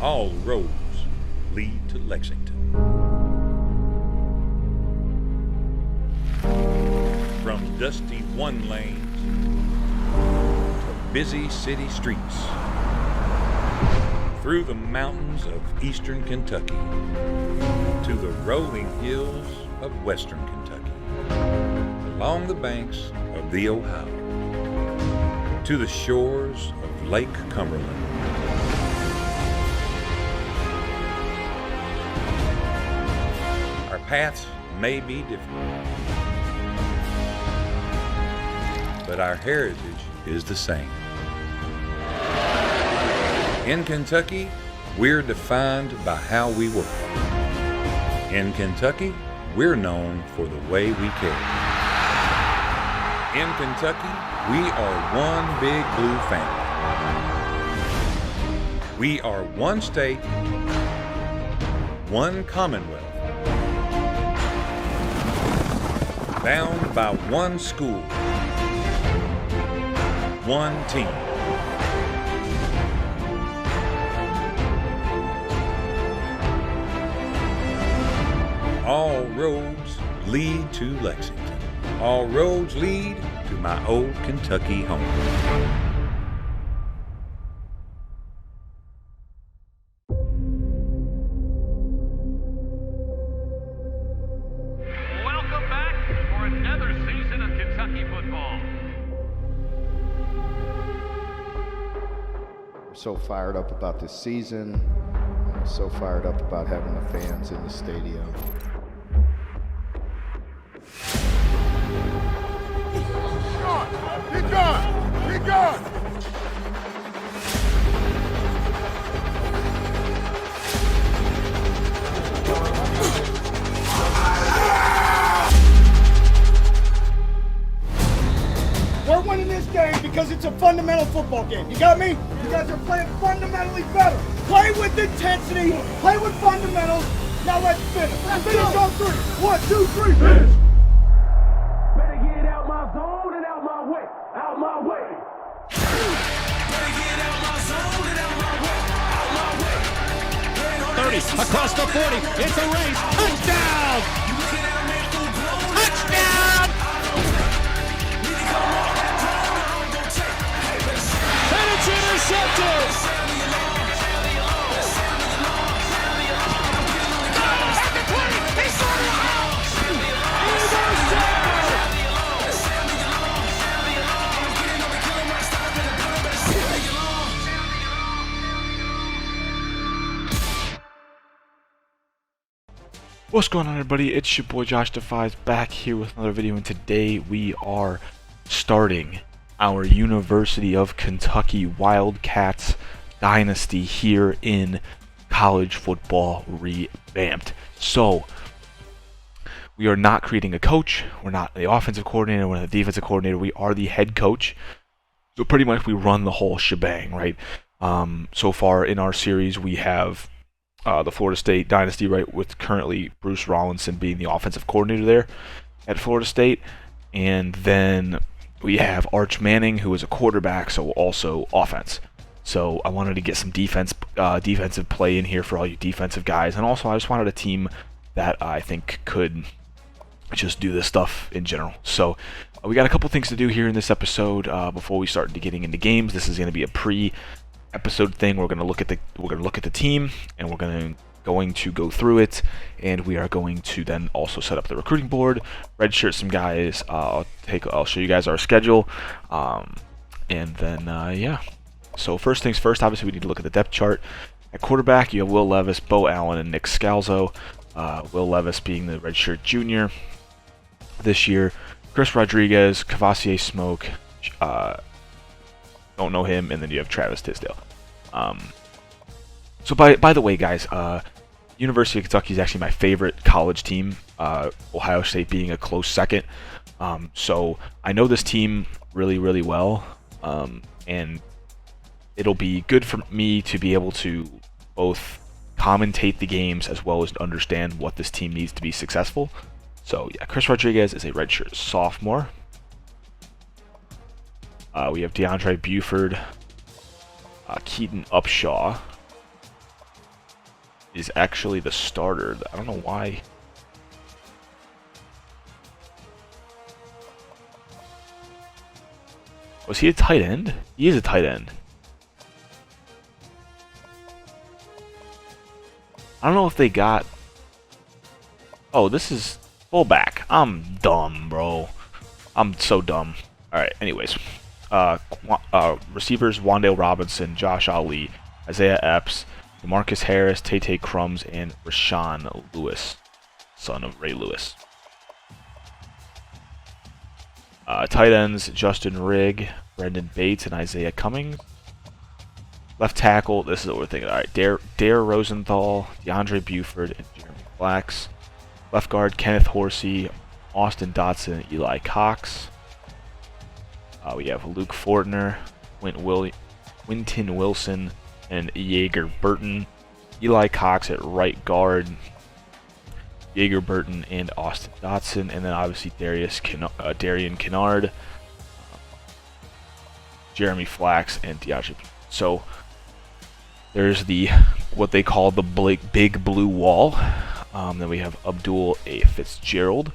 All roads lead to Lexington. From dusty one lanes to busy city streets, through the mountains of eastern Kentucky to the rolling hills of western Kentucky, along the banks of the Ohio to the shores of Lake Cumberland. Our paths may be different, but our heritage is the same. In Kentucky, we're defined by how we work. In Kentucky, we're known for the way we care. In Kentucky, we are one big blue family. We are one state, one commonwealth, bound by one school, one team. All roads lead to Lexington. All roads lead to my old Kentucky home. Welcome back for another season of Kentucky football. I'm so fired up about this season. I'm so fired up about having the fans in the stadium. Keep going! Keep going! We're winning this game because it's a fundamental football game. You got me? You guys are playing fundamentally better. Play with intensity, play with fundamentals. Now let's finish. Finish on three. 1, 2, 3, finish! Better get out my zone and out my way. Out my way. Better get out my zone and out my way. Out my way. 30, across the 40. It's a race. Touchdown! Touchdown! And it's intercepted! What's going on, everybody? It's your boy joshtifyz back here with another video, and today we are starting our University of Kentucky Wildcats Dynasty here in college football revamped. So we are not creating a coach, we're not the offensive coordinator, we're not the defensive coordinator, we are the head coach. So pretty much we run the whole shebang, right? So far in our series we have the Florida State Dynasty, right, with currently Bruce Rollinson being the offensive coordinator there at Florida State. And then we have Arch Manning, who is a quarterback, so also offense. So I wanted to get some defensive play in here for all you defensive guys. And also I just wanted a team that I think could just do this stuff in general. So we got a couple things to do here in this episode before we start getting into games. This is going to be a pre-episode thing. We're going to look at the team, and we're going to go through it, and we are going to then also set up the recruiting board, redshirt some guys. I'll show you guys our schedule, and then yeah. So first things first, obviously we need to look at the depth chart. At quarterback, you have Will Levis, Bo Allen, and Nick Scalzo. Will Levis being the redshirt junior this year. Chris Rodriguez, Cavassier Smoke, don't know him, and then you have Travis Tisdale. So by the way, guys, University of Kentucky is actually my favorite college team, Ohio State being a close second. So I know this team really, really well, and it'll be good for me to be able to both commentate the games as well as understand what this team needs to be successful. So yeah, Chris Rodriguez is a redshirt sophomore. We have DeAndre Buford, Keaton Upshaw, is actually the starter. I don't know why. Was he a tight end? He is a tight end. I don't know if they got... Oh, this is fullback. I'm dumb, bro. I'm so dumb. Alright, anyways. Receivers, Wan'Dale Robinson, Josh Ali, Isaiah Epps, DeMarcus Harris, Tay Crumbs, and Rashawn Lewis, son of Ray Lewis. Tight ends, Justin Rigg, Brendan Bates, and Isaiah Cummings. Left tackle, this is what we're thinking. Alright, Dare Rosenthal, DeAndre Buford, and Jeremy Flax. Left guard, Kenneth Horsey, Austin Dotson, and Eli Cox. We have Luke Fortner, Winton Wilson, and Jaeger Burton. Eli Cox at right guard, Jaeger Burton, and Austin Dotson. And then obviously Darian Kennard, Jeremy Flax, and DeAndre. So there's what they call the big blue wall. Then we have Abdul A. Fitzgerald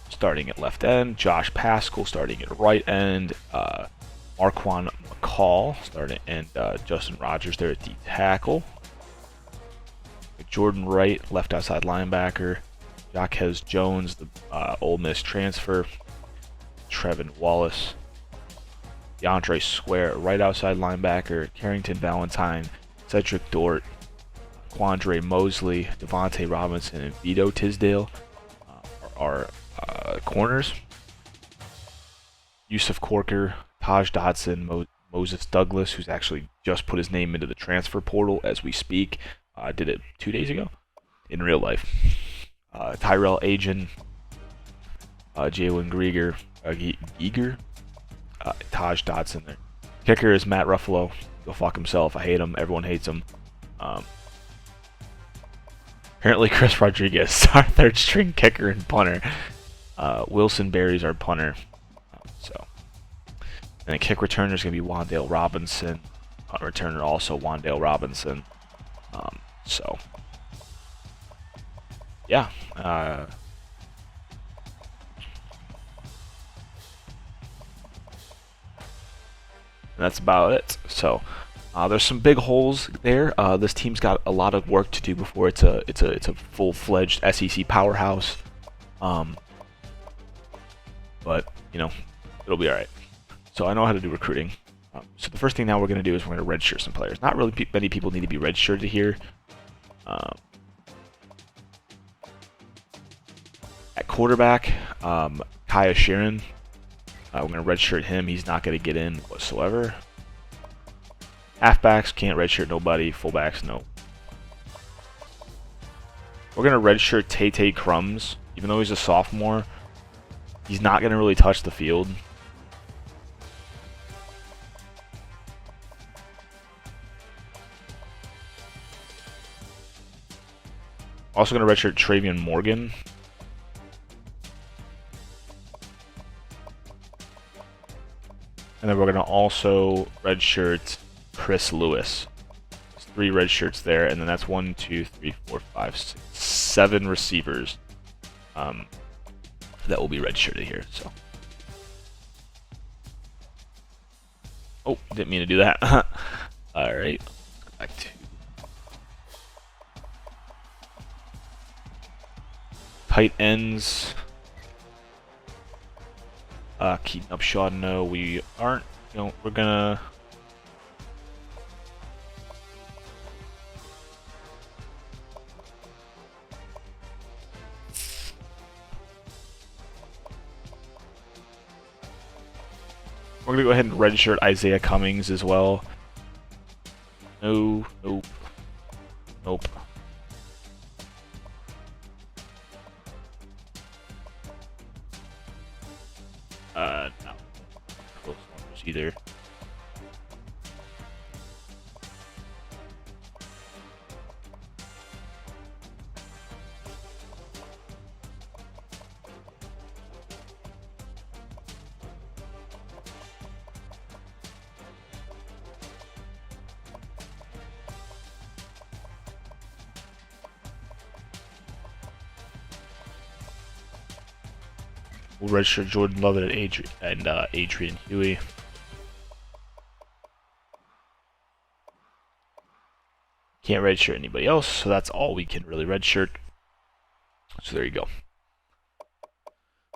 starting at left end, Josh Paschal starting at right end, Marquand McCall starting, and Justin Rogers there at D tackle. Jordan Wright, left outside linebacker, Jaquez Jones, the Ole Miss transfer, Trevin Wallace, DeAndre Square, right outside linebacker, Carrington Valentine, Cedric Dort, Quandre Mosley, Devontae Robinson, and Vito Tisdale are corners. Yusuf Corker, Taj Dodson, Moses Douglas, who's actually just put his name into the transfer portal as we speak. Did it 2 days ago in real life. Tyrell Agin, Jalen Geiger, Taj Dodson there. Kicker is Matt Ruffalo. Go fuck himself. I hate him. Everyone hates him. Apparently Chris Rodriguez, our third string kicker and punter. Wilson Berry's our punter. And a kick returner is going to be Wan'Dale Robinson. Punt returner also Wan'Dale Robinson. Yeah. That's about it. So there's some big holes there. This team's got a lot of work to do before it's a full-fledged SEC powerhouse. But you know, it'll be all right. So I know how to do recruiting. So the first thing now we're going to do is we're going to redshirt some players. Not really many people need to be redshirted here. At quarterback, Kaya Sheeran. We're going to redshirt him. He's not going to get in whatsoever. Halfbacks, can't redshirt nobody. Fullbacks, no. We're going to redshirt Tay Crumbs. Even though he's a sophomore, he's not going to really touch the field. Also going to redshirt Travion Morgan. And then we're going to also redshirt Chris Lewis. There's 3 red shirts there, and then that's 1, 2, 3, 4, 5, 6, 7 receivers that will be redshirted here. So, oh, didn't mean to do that. All right, let's go back to tight ends. Keaton Upshaw, no, we aren't. You know, we're gonna. We're gonna go ahead and redshirt Isaiah Cummings as well. No, nope, nope. No. Close numbers either. We'll redshirt Jordan Lovett and Adrian Huey. Can't redshirt anybody else, so that's all we can really redshirt. So there you go.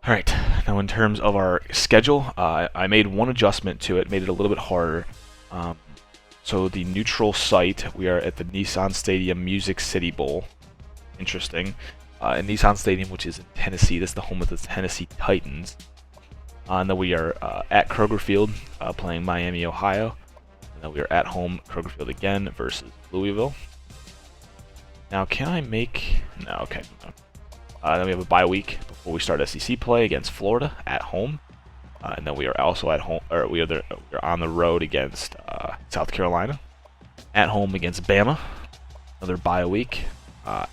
Alright, now in terms of our schedule, I made one adjustment to it, made it a little bit harder. So the neutral site, we are at the Nissan Stadium Music City Bowl. Interesting. In Nissan Stadium, which is in Tennessee. This is the home of the Tennessee Titans. And then we are at Kroger Field, playing Miami, Ohio. And then we are at home, Kroger Field again, versus Louisville. Now, can I make... No, okay. No. Then we have a bye week before we start SEC play against Florida at home. And then we are also at home, or we're on the road against South Carolina. At home against Bama. Another bye week.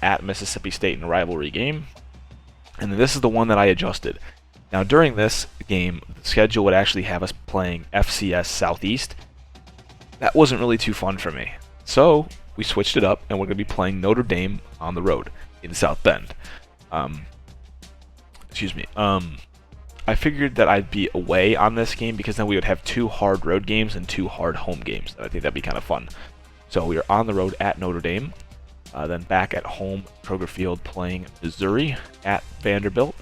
At Mississippi State in a rivalry game. And then this is the one that I adjusted. Now, during this game, the schedule would actually have us playing FCS Southeast. That wasn't really too fun for me. So, we switched it up, and we're going to be playing Notre Dame on the road in South Bend. I figured that I'd be away on this game because then we would have 2 hard road games and 2 hard home games. And I think that'd be kind of fun. So we are on the road at Notre Dame, then back at home, Kroger Field, playing Missouri, at Vanderbilt,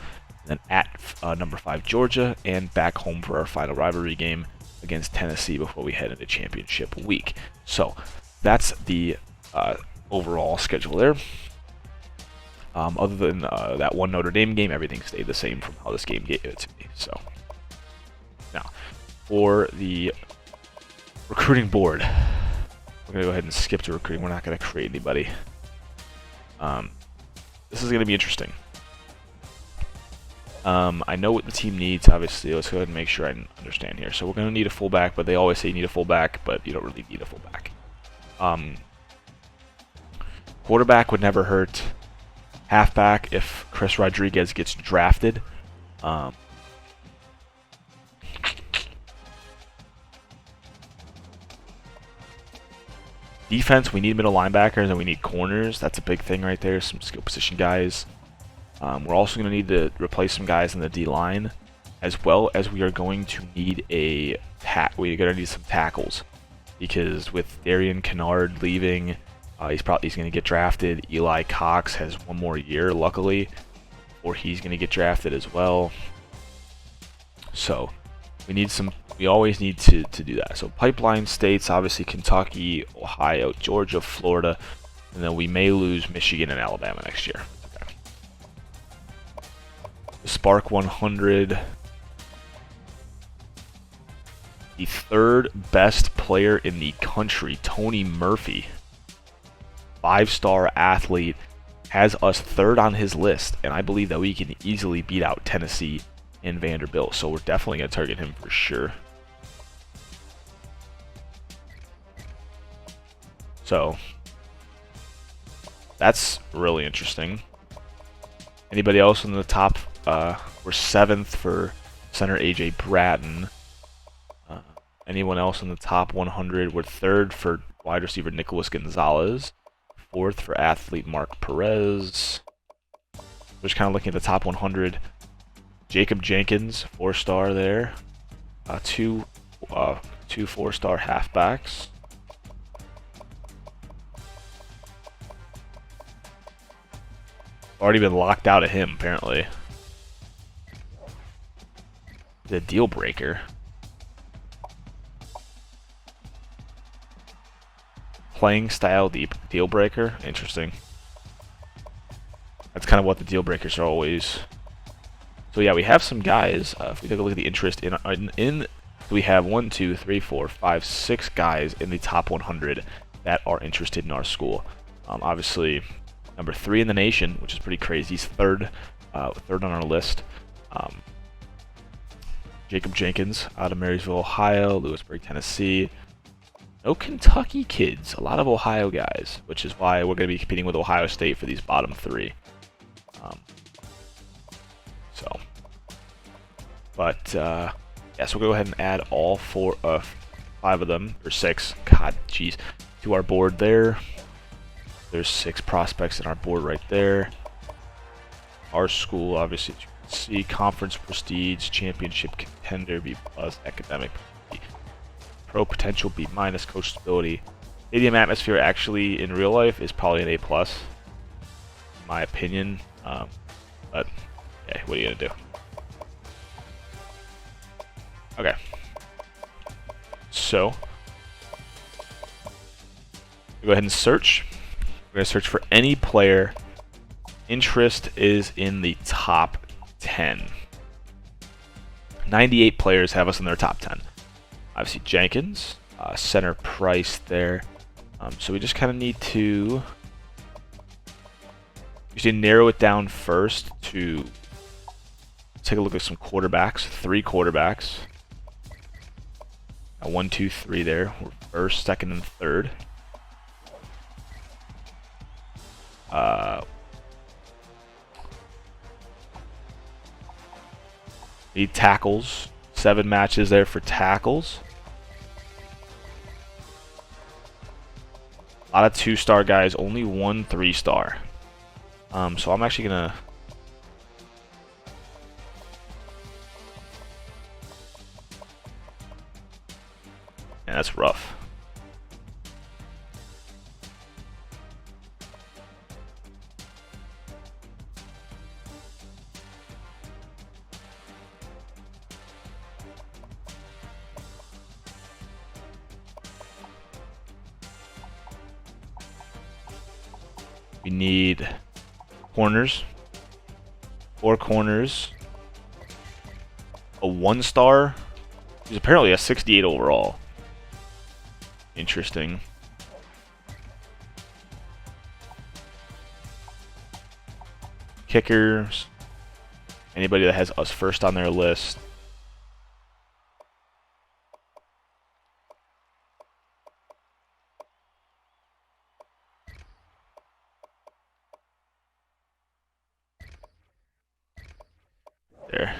and then at number 5 Georgia, and back home for our final rivalry game against Tennessee before we head into championship week. So that's the overall schedule there. Other than that one Notre Dame game, everything stayed the same from how this game gave it to me. So now for the recruiting board, we're gonna go ahead and skip to recruiting. We're not gonna create anybody. This is gonna be interesting. I know what the team needs, obviously. Let's go ahead and make sure I understand here. So we're gonna need a fullback, but they always say you need a fullback, but you don't really need a fullback. Quarterback would never hurt. Halfback if Chris Rodriguez gets drafted. Defense, we need middle linebackers and we need corners. That's a big thing right there. Some skill position guys. We're also going to need to replace some guys in the D-line, as well as we are going to need we're going to need some tackles, because with Darian Kennard leaving, he's going to get drafted. Eli Cox has 1 more year, luckily, or he's going to get drafted as well. So we always need to do that. So pipeline states, obviously Kentucky, Ohio, Georgia, Florida, and then we may lose Michigan and Alabama next year. Okay. The Spark 100. The 3rd best player in the country, Tony Murphy, 5-star athlete, has us 3rd on his list, and I believe that we can easily beat out Tennessee and Vanderbilt, so we're definitely going to target him for sure. So that's really interesting. Anybody else in the top? We're 7th for center AJ Bratton. Anyone else in the top 100? We're 3rd for wide receiver Nicholas Gonzalez. 4th for athlete Mark Perez. We're just kind of looking at the top 100. Jacob Jenkins, 4-star there. 2 4-star halfbacks. Already been locked out of him, apparently. The deal breaker. Playing style deal breaker. Interesting. That's kind of what the deal breakers are always. So yeah, we have some guys. If we take a look at the interest we have 1, 2, 3, 4, 5, 6 guys in the top 100 that are interested in our school. Obviously, number 3 in the nation, which is pretty crazy. He's 3rd on our list. Jacob Jenkins out of Marysville, Ohio, Lewisburg, Tennessee. No Kentucky kids, a lot of Ohio guys, which is why we're going to be competing with Ohio State for these bottom 3. Yeah, so we'll go ahead and add all 5 of them, or 6, god, jeez, to our board there. There's 6 prospects in our board right there. Our school, obviously, C, conference prestige, championship contender, B+, academic, B. Pro potential, B-, coach stability. Stadium atmosphere actually in real life is probably an A+, in my opinion. But yeah, what are you gonna do? Okay. So go ahead and search. We're gonna search for any player. Interest is in the top 10. 98 players have us in their top 10. Obviously Jenkins, center Price there. So we just kind of need to narrow it down first to take a look at some quarterbacks. 3 quarterbacks. 1, 2, 3 there. We're first, second, and third. Need tackles. 7 matches there for tackles. A lot of 2-star guys, only 1 3-star. So I'm actually gonna and that's rough. We need corners, 4 corners, a 1-star, who's apparently a 68 overall. Interesting. Kickers, anybody that has us first on their list. There.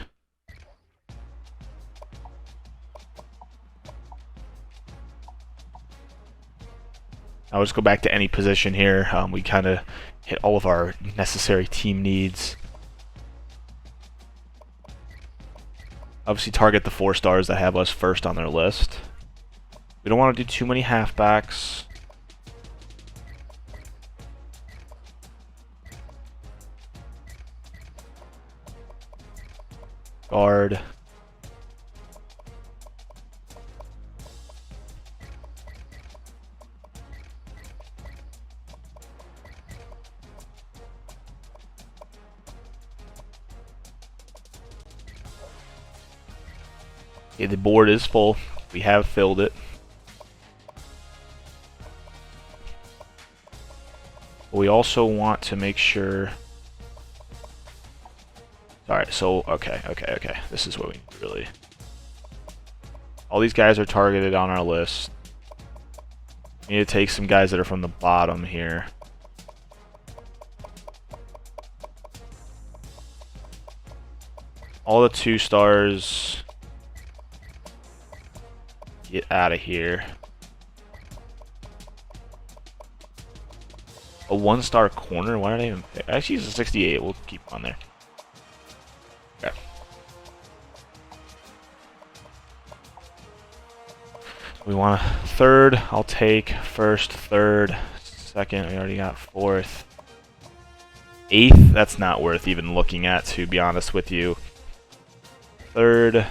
I'll just go back to any position here. We kind of hit all of our necessary team needs. Obviously target the 4 stars that have us first on their list. We don't want to do too many halfbacks. Guard. Okay, the board is full. We have filled it. But we also want to make sure. Alright, so, okay. This is what we really... All these guys are targeted on our list. We need to take some guys that are from the bottom here. All the 2 stars... Get out of here. A 1-star corner? Why did I even pick? Actually, use a 68. We'll keep on there. Okay. We want a 3rd. I'll take 1st, 3rd, 2nd. We already got 4th. 8th. That's not worth even looking at, to be honest with you. 3rd,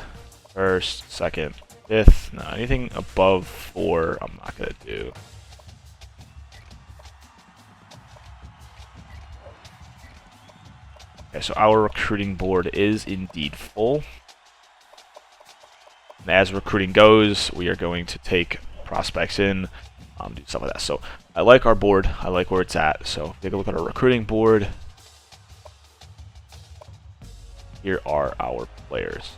1st, 2nd, 5th. No, anything above 4, I'm not gonna do. Okay, so our recruiting board is indeed full. And as recruiting goes, we are going to take prospects in, do stuff like that. So I like our board. I like where it's at. So take a look at our recruiting board. Here are our players.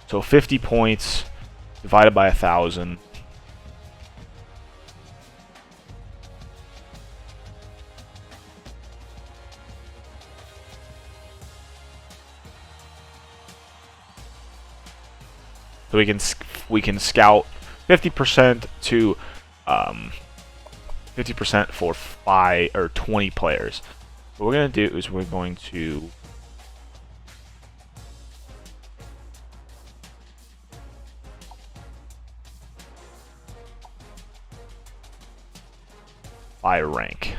So 50 points divided by 1,000. So we can scout 50% to 50% for 5 or 20 players. What we're going to do is we're going to by rank.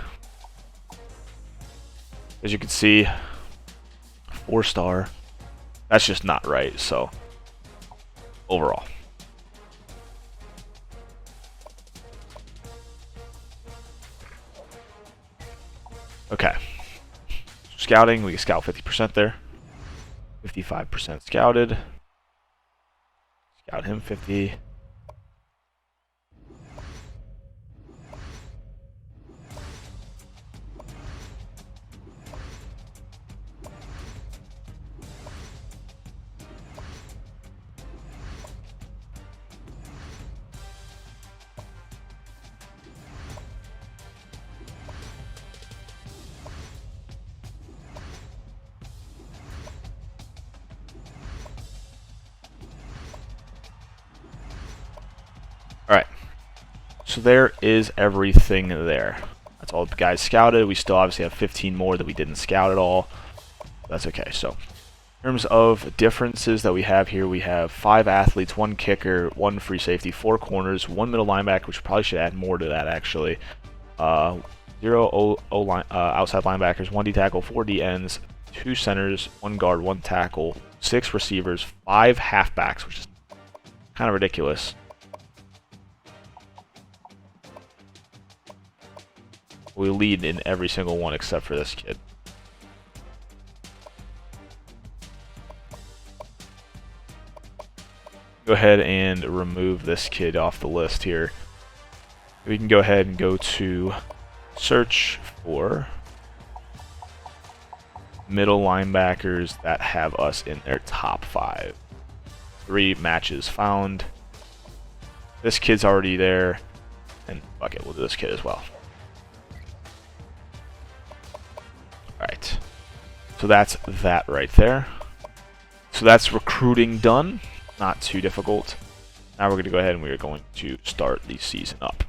As you can see, 4-star. That's just not right. So overall. Okay. Scouting, we can scout 50% there. 55% scouted. Scout him 50. Alright, so there is everything there. That's all the guys scouted. We still obviously have 15 more that we didn't scout at all. That's okay. So, in terms of differences that we have here, we have 5 athletes, 1 kicker, 1 free safety, 4 corners, 1 middle linebacker, which we probably should add more to that actually. 0 outside linebackers, 1 D tackle, 4 D ends, 2 centers, 1 guard, 1 tackle, 6 receivers, 5 halfbacks, which is kind of ridiculous. We lead in every single one except for this kid. Go ahead and remove this kid off the list here. We can go ahead and go to search for middle linebackers that have us in their top 5. 3 matches found. This kid's already there. And fuck it, we'll do this kid as well. Alright, so that's that right there. So that's recruiting done, not too difficult. Now we're going to go ahead and we are going to start the season up.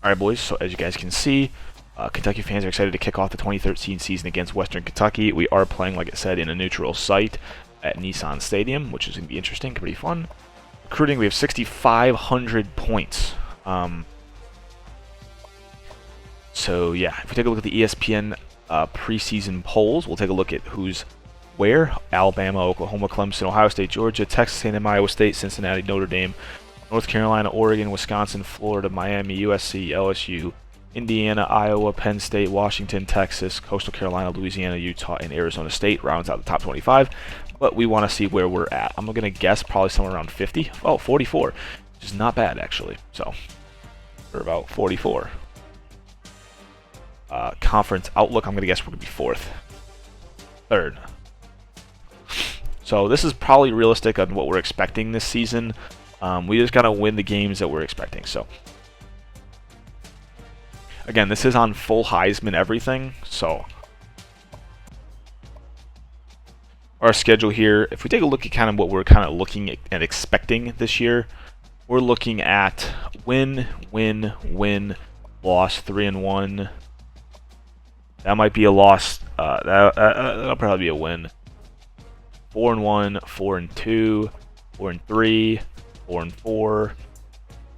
Alright boys, so as you guys can see, Kentucky fans are excited to kick off the 2013 season against Western Kentucky. We are playing, like I said, in a neutral site at Nissan Stadium, which is going to be interesting, pretty fun. Recruiting, we have 6,500 points. So yeah, if we take a look at the ESPN preseason polls, we'll take a look at who's where. Alabama, Oklahoma, Clemson, Ohio State, Georgia, Texas A&M, Iowa State, Cincinnati, Notre Dame, North Carolina, Oregon, Wisconsin, Florida, Miami, USC, LSU, Indiana, Iowa, Penn State, Washington, Texas, Coastal Carolina, Louisiana, Utah, and Arizona State rounds out the top 25. But we want to see where we're at. I'm going to guess probably somewhere around 50. Oh, 44. Which is not bad, actually. So, we're about 44. Conference outlook, I'm going to guess we're going to be 4th. 3rd. So, this is probably realistic on what we're expecting this season. We just got to win the games that we're expecting. So, again, this is on full Heisman everything. So, our schedule here, if we take a look at kind of what we're kind of looking at and expecting this year, we're looking at win, loss, 3-1. That might be a loss. That'll probably be a win. 4-1, 4-2, 4-3, 4-4,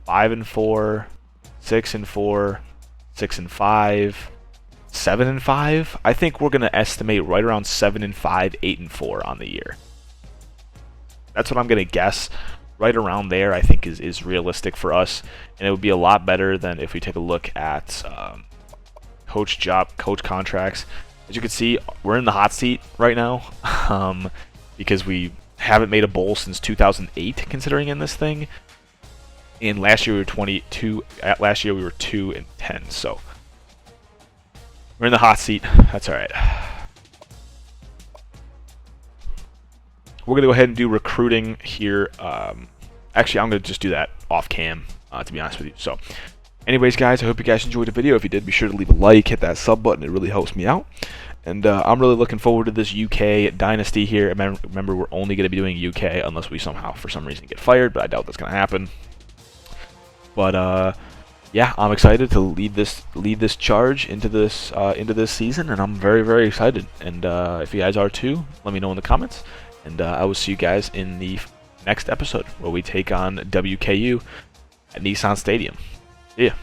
5-4, 6-4, 6-5. 7-5. I think we're going to estimate right around 7-5, 8-4 on the year. That's what I'm going to guess. Right around there, I think is realistic for us, and it would be a lot better than if we take a look at coach contracts. As you can see, we're in the hot seat right now because we haven't made a bowl since 2008, considering in this thing. And last year we were 22. Last year we were 2-10. So. We're in the hot seat. That's all right. We're going to go ahead and do recruiting here. Actually, I'm going to just do that off cam, to be honest with you. So, anyways, guys, I hope you guys enjoyed the video. If you did, be sure to leave a like, hit that sub button. It really helps me out. And I'm really looking forward to this UK Dynasty here. Remember, we're only going to be doing UK unless we somehow, for some reason, get fired, but I doubt that's going to happen. But yeah, I'm excited to lead this charge into this season, and I'm very, very excited. And if you guys are too, let me know in the comments. And I will see you guys in the next episode where we take on WKU at Nissan Stadium. See ya.